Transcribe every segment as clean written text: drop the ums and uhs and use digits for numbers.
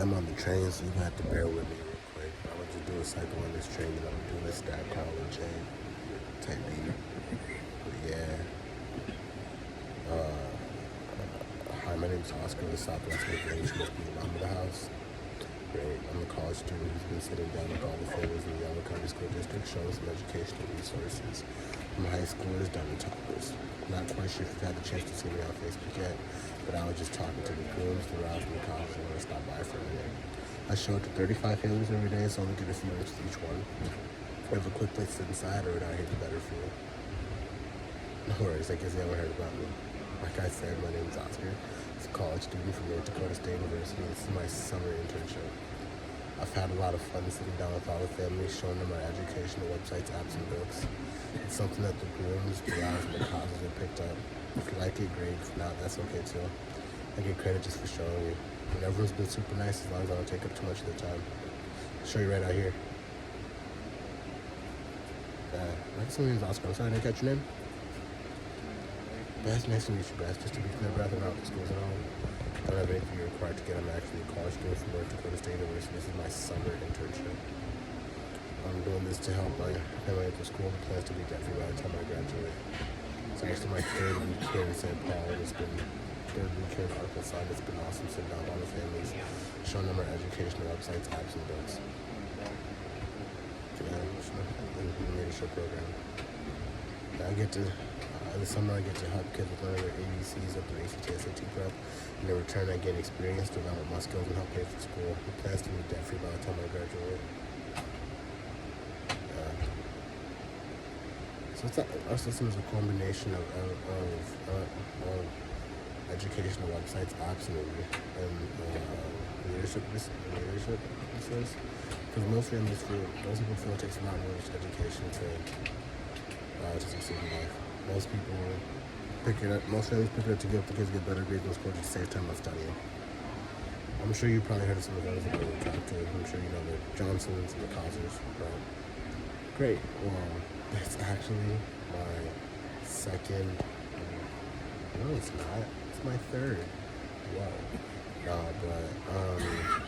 I'm on the train, so you're gonna have to bear with me real quick. I'm gonna just do a cycle on this train, and I'm gonna do this stack call and chain type beat. But yeah. Hi, my name is Oscar with Southwest Midrange. Must be the mom of the house. Great. I'm a college student who's been sitting down with all the families in the Yolo County School District, showing some educational resources from high schoolers down to toppers. Not quite sure if you've had the chance to see me on Facebook yet, but I was just talking to the grooms, the routes, and the college, and want to stop by for a minute. I show it to 35 families every day, so I only get a few minutes with each one. If you have a quick place to sit inside, or out here, the better for you. No worries, I guess you haven't heard about me. Like I said, my name is Oscar. I'm a college student from North Dakota State University. This is my summer internship. I've had a lot of fun sitting down with all the families, showing them our educational websites, apps, and books. It's something that the grooms, the routes, and the causes have picked up. If you like it, great. If not, that's okay too. I get credit just for showing you. And everyone's been super nice as long as I don't take up too much of their time. I'll show you right out here. My name is Oscar. I'm sorry, I didn't catch your name. Best, nice to meet you, Best. Just to be clear, rather not the schools at all. I don't have anything required to get. I'm actually a college student from North Dakota State University. This is my summer internship. I'm doing this to help my family after school. The plans to be debt-free by the time I graduate. It's actually my third week here in St. Paul. It's been third week here in Arkansas. It's been awesome sitting down with all the families, showing them our educational websites, apps, and books. Yeah, in the leadership program. This summer I get to help kids with learning their ABCs up their ACT, SAT prep. In return, I gain experience, develop my skills, and help pay for school. The plans to be debt-free by the time I graduate. Our system is a combination of educational websites, apps, and leadership. It says, because most people feel it takes a lot more education to succeed in life. Most families pick it up to give the kids get better grades in school to save time on studying. I'm sure you probably heard of some of those that we talked to. I'm sure you know the Johnsons and the Causers, right? Great. Well, it's actually my second. No, it's not. It's my third. Whoa.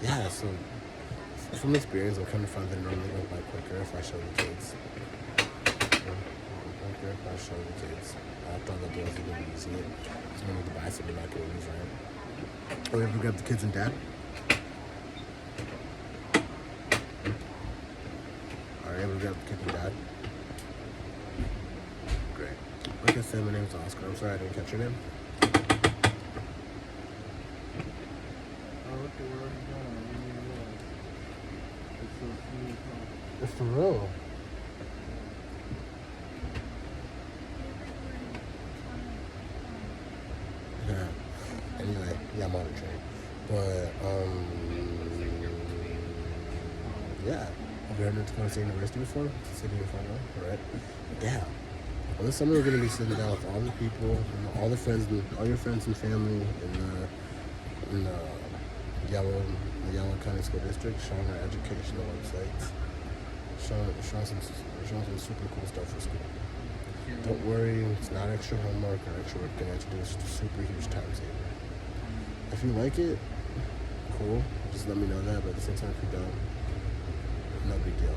Yeah. So from experience, I'm kind of find that it normally goes by quicker if I show the kids. If I show the kids. I thought that was going to be easy. So I need to buy something I can use, right? Or ever grab the kids and dad? Alright, ever grab the kids and dad? Great. Like I said, my name is Oscar. I'm sorry I didn't catch your name. It's for real. Anyway, yeah, I'm on a train. But, yeah. Have you heard of North Dakota State University before? City of Fargo, right? Yeah. Well, this summer we're going to be sitting down with all the people, all your friends and family in the Yolo County School District, showing our educational websites, showing some super cool stuff for school. Don't worry, it's not extra homework or extra work going to do. It's just a super huge time saver. If you like it, cool. Just let me know that. But at the same time, if you don't, no big deal.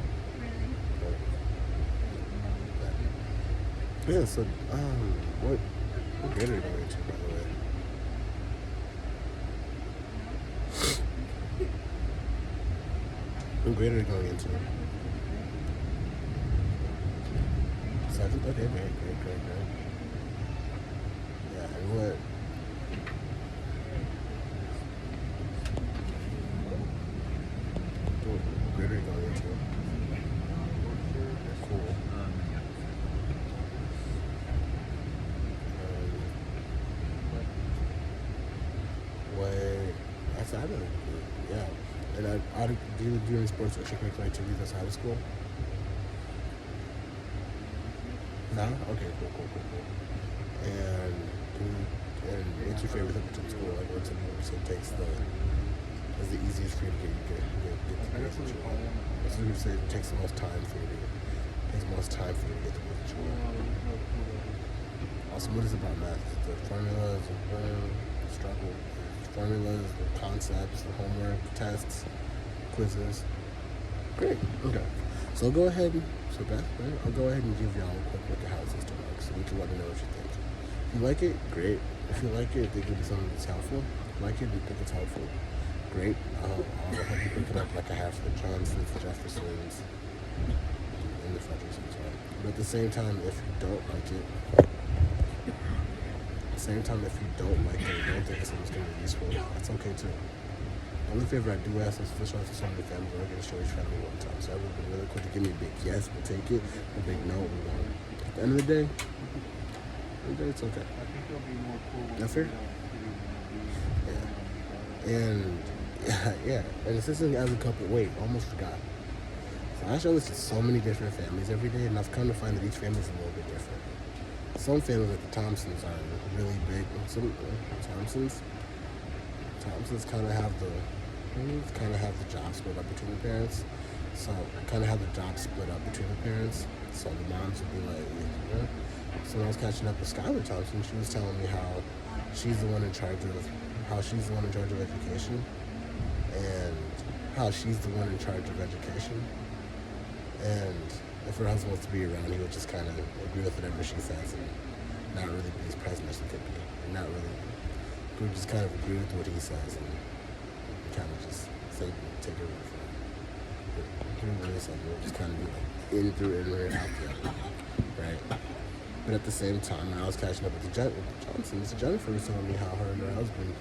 Yeah. So, what grade are you going to, by the way? What grade are you going into? 7th? Okay, great. Yeah, and what grade are you going into? Cool. Yeah. And do you do any sports or extracurricular activities outside of school? No? Okay, cool. And what's your favorite subject in school? Like, what's the easiest for you to get the grades that you want? What's the say it takes the most time for you to get the grades that you want? Also, what is it about math? The formulas and the struggle. formulas, the concepts, the homework, tests, quizzes. Great. Okay. So go ahead. So Beth, right? I'll go ahead and give y'all a quick look at how the system works, so you can let me know what you think. If you like it, great. If you like it, think it'll be something that's helpful. If you like it, you think it's helpful, great. I'll help you pick it up like I have for the Johnsons, the Jeffersons, and the Fredericksons, right? But at the same time, if you don't like it, and don't think something's going to be useful, that's okay too. The only favor I do ask is for some of the family, we're going to show each family one time. So everybody really quick to give me a big yes, we'll take it. A big no, we won't. At the end of the day, it's okay. That's fair? Yeah. And yeah, and assisting as a couple, almost forgot. So I show this to so many different families every day, and I've come to find that each family is a little bit different. Some families, like the Thompsons, are really big. Some Thompsons kind of have the job split up between the parents. So kind of have the job split up between the parents. So the moms would be like, yeah. So when I was catching up with Skylar Thompson, she was telling me how she's the one in charge of education, and how she's the one in charge of education. And if her husband wants to be around, he would just kind of agree with whatever she says and not really be as present as he could be. And not really, he would just kind of agree with what he says and kind of just take it away from him. He didn't really say, it would just kind of be like in through it and out the other, right? But at the same time, when I was catching up with the Johnsons, Jennifer was telling me how her and her husband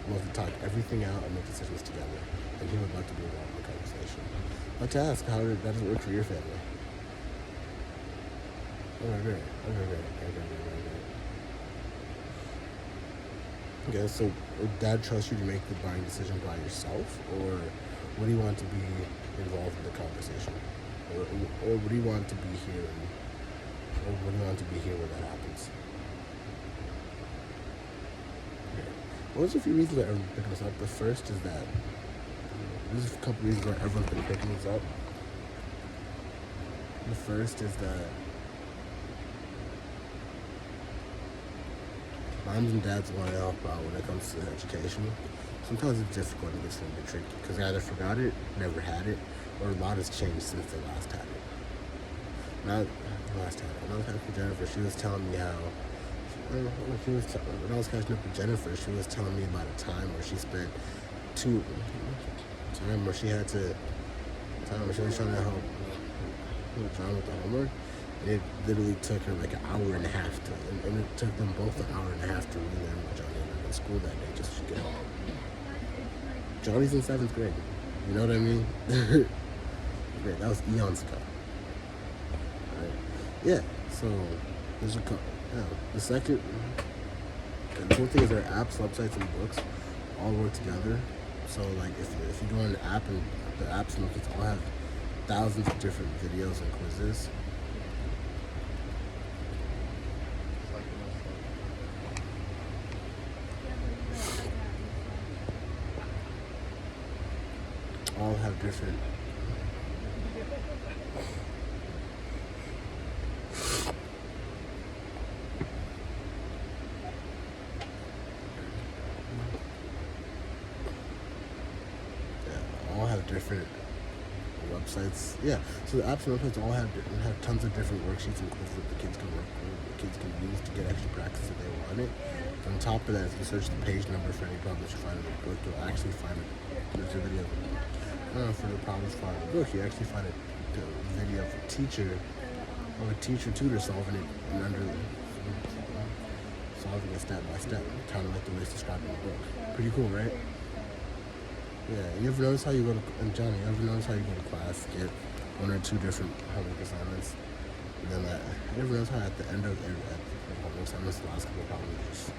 love to talk everything out and make decisions together. And he would love to be involved in the conversation. I'd like to ask, how that does it work for your family? Okay, great. Okay, so would Dad trust you to make the buying decision by yourself, or would he want to be involved in the conversation? Or would he want to be here when that happens? Okay. Well, there's a few reasons that everyone's picking this up. The first is that there's a couple reasons why everyone's been picking this up. The first is that moms and dads want to help out when it comes to education. Sometimes it's difficult and gets a little bit tricky because they either forgot it, never had it, or a lot has changed since they last had it. Another time for Jennifer, she was telling me how, when I was catching up with Jennifer, she was telling me about a time where she spent she was trying to help John with the homework. It literally took her like an hour and a half and it took them both an hour and a half to relearn what Johnny learned in school that day just to get home. Johnny's in 7th grade. You know what I mean? Great, that was eons ago. Right. Yeah, so there's a couple. Yeah. The fourth thing is their apps, websites, and books all work together. So like if you go on the app and the apps and books all have thousands of different videos and quizzes. All have different websites. Yeah, so the apps and websites all have tons of different worksheets and quizzes that the kids can use to get extra practice if they want it. On top of that, if you search the page number for any problems you find in the book, you'll actually find there's a video. For the problems found in the book, you actually find a video of a teacher tutor solving it and solving it step by step, kind of like the way it's described in the book. Pretty cool, right? Yeah, you ever notice how you go to class, get 1 or 2 different homework assignments, and then you ever notice how at the end of the homework assignments, the last couple of problems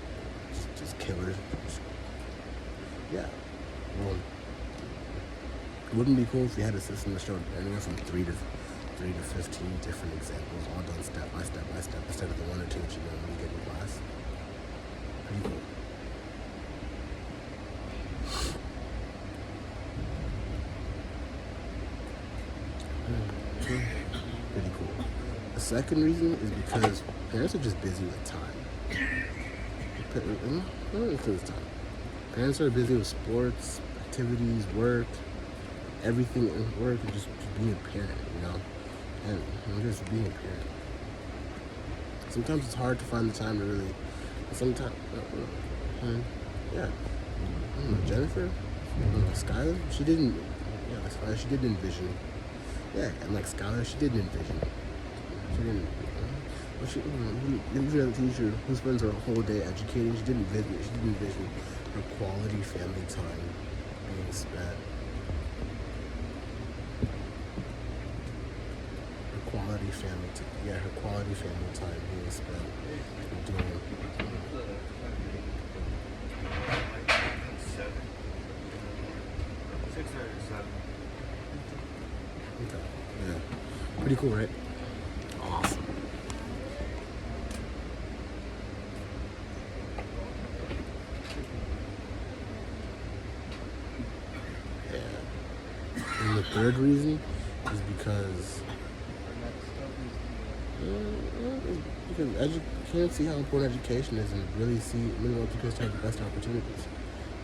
just killers? Yeah. Well, it wouldn't be cool if you had a system that showed anywhere from 3 to 15 different examples, all done step by step instead of the 1 or 2 that you normally get in class. Pretty cool. Pretty cool. The second reason is because parents are just busy with time. Because it's time. Parents are busy with sports, activities, work, everything in work, and just being a parent, and just being a parent. Sometimes it's hard to find the time to really. Sometimes, yeah. Jennifer, Skylar, she didn't. Yeah, Skylar, she did envision. Yeah, and like Skylar, she did envision. She didn't. Usually a teacher who spends her whole day educating, she didn't envision her quality family time being spent. Her quality family time being spent doing. Okay. Yeah. Pretty cool, right? Awesome. Yeah. And the third reason is because you can't see how important education is and really want you guys to have the best opportunities.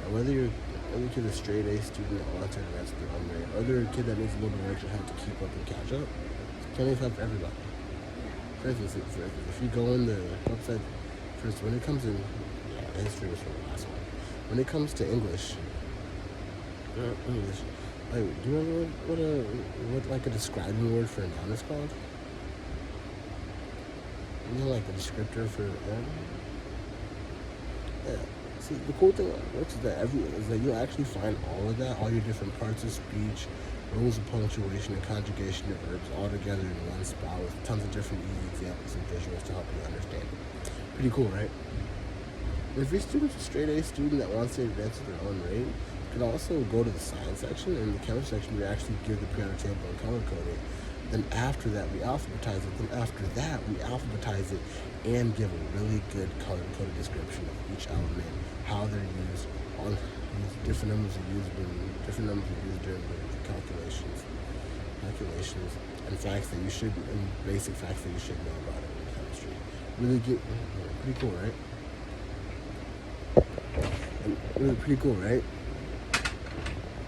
And whether you're a kid, a straight A student that wants to advance their own rate, or they're a kid that needs a little direction, have to keep up and catch up, plenty of help for everybody. For instance, if you go in the website, first, when it comes in, history was from the last one. When it comes to English, like, do you know what like a describing word for a noun is called? Like a descriptor for yeah. See, the cool thing is that you'll actually find all of that, all your different parts of speech, rules of punctuation and conjugation of verbs all together in one spot with tons of different easy examples and visuals to help you understand. Pretty cool, right? If your student's a straight A student that wants to advance at their own rate, you can also go to the science section, and in the chemistry section we actually give the periodic table and color coding. Then after that, we alphabetize it. Then after that, we alphabetize it and give a really good color-coded description of each element, how they're used, all different numbers are used during the calculations, and facts that you should, and basic facts that you should know about it in chemistry. Really good, pretty cool, right? Really pretty cool, right?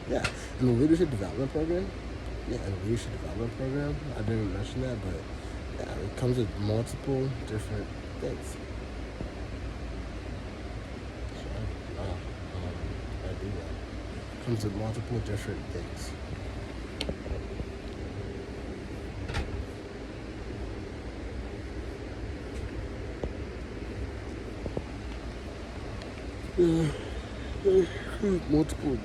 Yeah, and the leadership development program. Yeah, and the leadership development program, I didn't mention that, but yeah, it comes with multiple different things. So I do that. It comes with multiple different things. Multiple.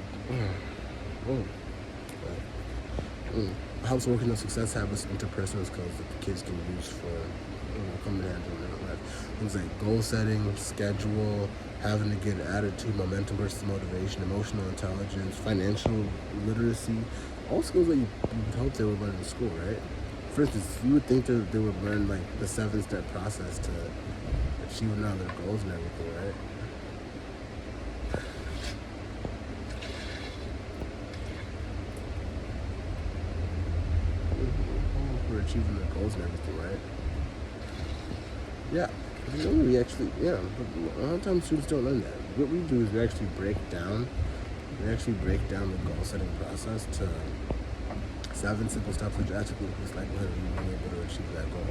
Helps working on success habits, interpersonal skills that the kids can use for coming in real life. Things like goal setting, schedule, having a good attitude, momentum versus motivation, emotional intelligence, financial literacy, all skills that you hope they would learn in school, right? For instance, you would think that they would learn like the 7-step process to achieve now their goals and everything, right? Achieving their goals and everything, right? Yeah. But a lot of times students don't learn that. What we do is we actually break down the goal setting process to 7 simple steps which actually increase likelihood of you being able to achieve that goal.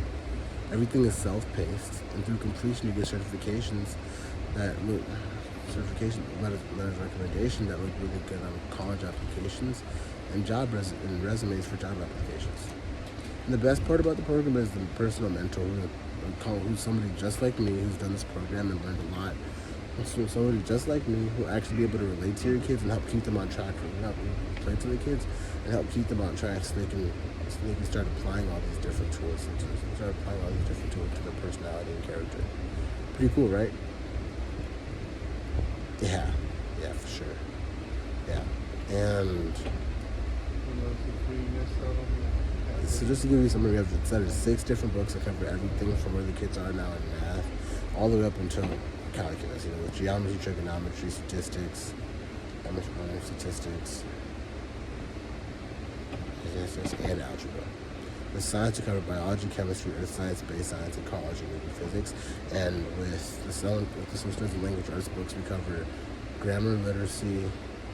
Everything is self-paced, and through completion you get certifications letters of recommendation that look really good on college applications and resumes for job applications. And the best part about the program is the personal mentor who's somebody just like me who's done this program and learned a lot. So somebody just like me who will actually be able to relate to your kids and help keep them on track, help play to the kids and help keep them on track so they can start applying all these different tools to their personality and character. Pretty cool, right? Yeah, for sure. Yeah, and so just to give you some, we have 6 different books that cover everything from where the kids are now in math, all the way up until calculus, with geometry, trigonometry, statistics, and algebra. The science we cover biology, chemistry, earth science, base science, ecology, and physics. And with the social studies and language arts books, we cover grammar literacy. It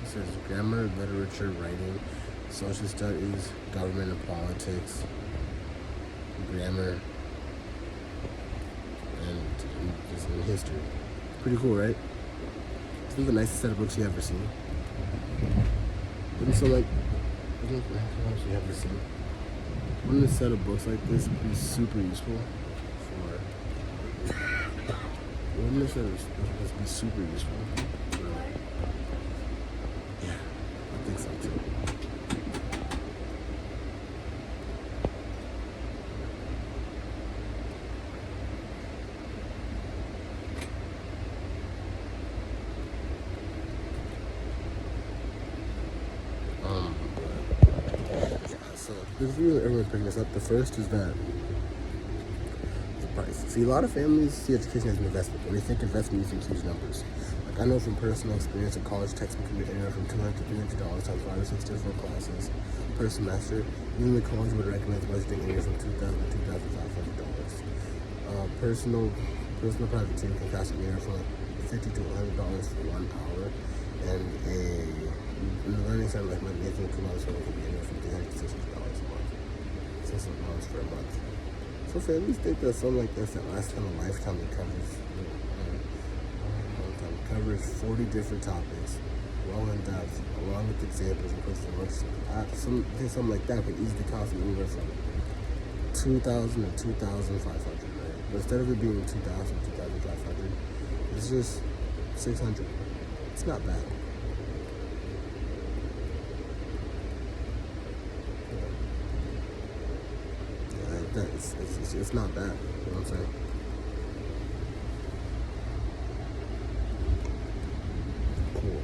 says grammar, literature, writing, social studies, government and politics, grammar, and just in history. Pretty cool, right? Isn't it the nicest set of books you ever seen? Wouldn't so like, isn't it the nicest books you ever seen? Wouldn't a set of books like this be super useful for? Wouldn't a set of books be super useful? Yeah, I think so too. So there's really everyone's picking this up. The first is that the price. See, a lot of families see education as an investment. When they think investment, you think huge numbers. Like I know from personal experience, a college textbook can be anywhere from $200 to $300 times 5 or 6 different classes per semester. Even the college would recommend budgeting anywhere from $2,000 to $2,500. Personal private tutor can cost anywhere from $50 to $100 for 1 hour, and the learning center like Nathan Kumar's can be anywhere from $300 to $600 a month. $600 for a month. So families think that something like this that lasts them a lifetime that covers 40 different topics, well in depth, along with examples and personal works. Something like that could easily cost me anywhere from $2,000 to $2,500, right? But instead of it being $2,000, $2,500, it's just $600. It's not bad. It's not bad. You know what I'm saying? Cool.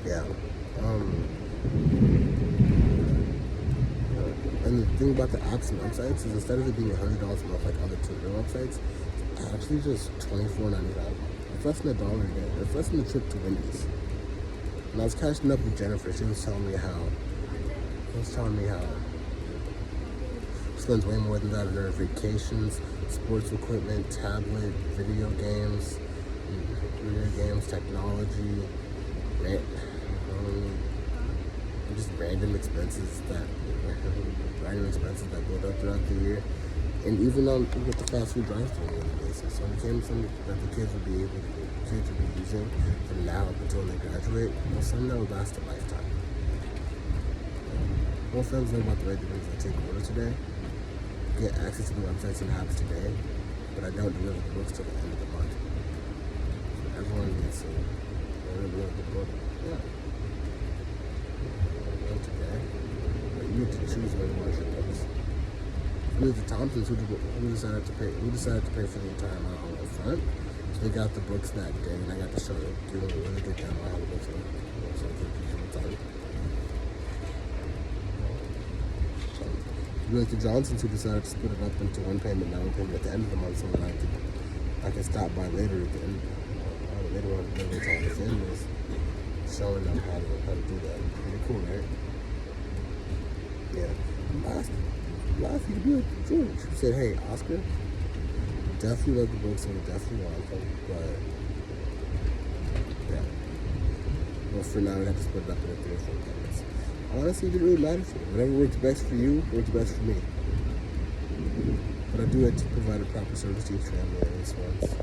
Yeah. And the thing about the apps and websites is instead of it being $100 a month like other tutor websites, it's actually just $24.99. It's less than $1 a day. It's less than the trip to Wendy's. And I was catching up with Jennifer. She was telling me how she spends way more than that on her vacations, sports equipment, tablet, video games, technology, just random expenses that build up throughout the year, and even with the fast food drive-thru on a daily basis. So it became something that the kids would be using from now up until they graduate. Something that would last a lifetime. Most friends know about the right deliveries I take order today. Get access to the websites and apps today, but I don't deliver the books till the end of the month. So everyone gets to deliver the book. Yeah. Today. But you get to choose when you want your books. I mean, the Thompsons who decided to pay for the entire amount all up front. So they got the books that day, and I got to show them, give them a really good demo how the books look. So like the Johnsons who decided to split it up into one payment, now one payment at the end of the month, so that I can stop by later at the end, later on when it's all this in is showing them how to do that. Pretty cool, right? Yeah. Last you could be like George, who said, "Hey, Oscar, definitely love the books and definitely want them, but yeah. Well, for now, we have to split it up into 3 or 4 payments." Honestly, it didn't really matter to me. Whatever works best for you works best for me. But I do have to provide a proper service to each family at least once.